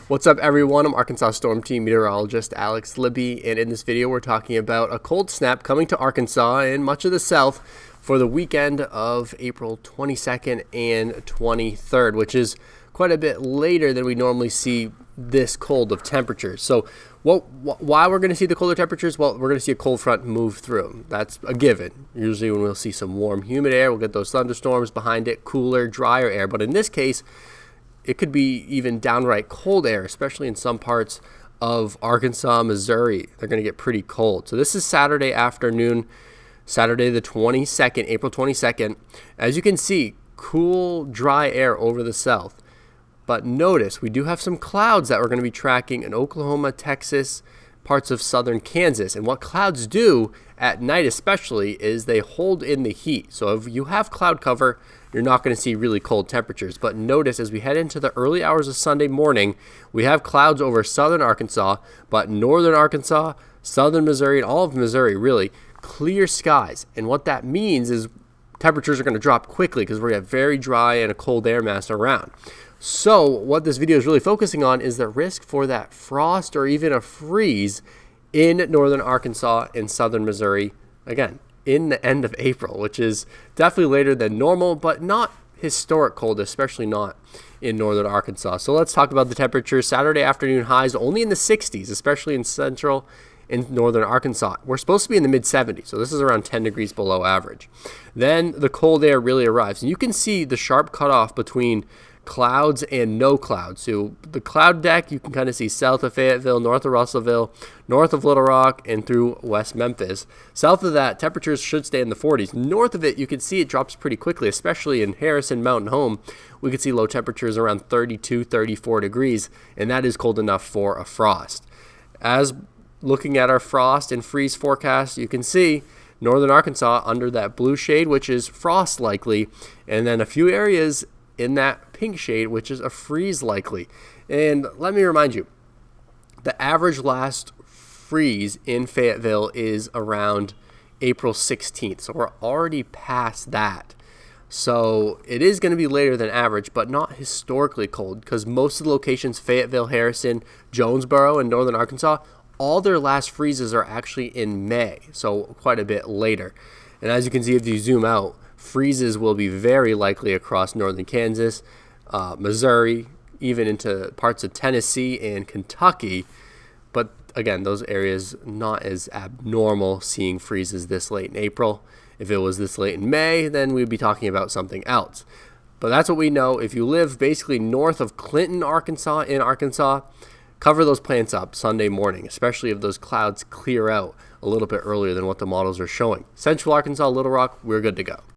What's up, everyone? I'm Arkansas Storm Team Meteorologist Alex Libby, and in this video we're talking about a cold snap coming to Arkansas and much of the South for the weekend of April 22nd and 23rd, which is quite a bit later than we normally see this cold of temperatures. So why we're going to see the colder temperatures? Well, we're going to see a cold front move through. That's a given. Usually when we'll see some warm, humid air, we'll get those thunderstorms behind it, cooler, drier air. But in this case, it could be even downright cold air, especially in some parts of Arkansas, Missouri. They're going to get pretty cold. So this is Saturday afternoon, Saturday the 22nd, April 22nd. As you can see, cool, dry air over the south. But notice we do have some clouds that we're going to be tracking in Oklahoma, Texas, parts of southern Kansas. And what clouds do at night especially is they hold in the heat. So if you have cloud cover, you're not going to see really cold temperatures. But notice as we head into the early hours of Sunday morning, we have clouds over southern Arkansas, but northern Arkansas, southern Missouri, and all of Missouri, really, clear skies. And what that means is temperatures are going to drop quickly because we're going to have very dry and a cold air mass around. So what this video is really focusing on is the risk for that frost or even a freeze in northern Arkansas and southern Missouri, again, in the end of April, which is definitely later than normal, but not historic cold, especially not in northern Arkansas. So let's talk about the temperatures. Saturday afternoon highs only in the 60s, especially in central and northern Arkansas. We're supposed to be in the mid-70s, so this is around 10 degrees below average. Then the cold air really arrives, and you can see the sharp cutoff between clouds and no clouds. So the cloud deck you can kind of see south of Fayetteville, north of Russellville, north of Little Rock, and through West Memphis. South of that, temperatures should stay in the 40s. North of it, you can see it drops pretty quickly, especially in Harrison, Mountain Home. We could see low temperatures around 32, 34 degrees, and that is cold enough for a frost. As looking at our frost and freeze forecast, you can see northern Arkansas under that blue shade, which is frost likely, and then a few areas in that pink shade, which is a freeze likely. And let me remind you, the average last freeze in Fayetteville is around April 16th. So we're already past that. So it is going to be later than average, but not historically cold because most of the locations, Fayetteville, Harrison, Jonesboro, and northern Arkansas, all their last freezes are actually in May. So quite a bit later. And as you can see, if you zoom out, freezes will be very likely across northern Kansas, Missouri, even into parts of Tennessee and Kentucky. But again, those areas not as abnormal seeing freezes this late in April. If it was this late in May, then we'd be talking about something else. But that's what we know. If you live basically north of Clinton, Arkansas, in Arkansas, cover those plants up Sunday morning, especially if those clouds clear out a little bit earlier than what the models are showing. Central Arkansas, Little Rock, we're good to go.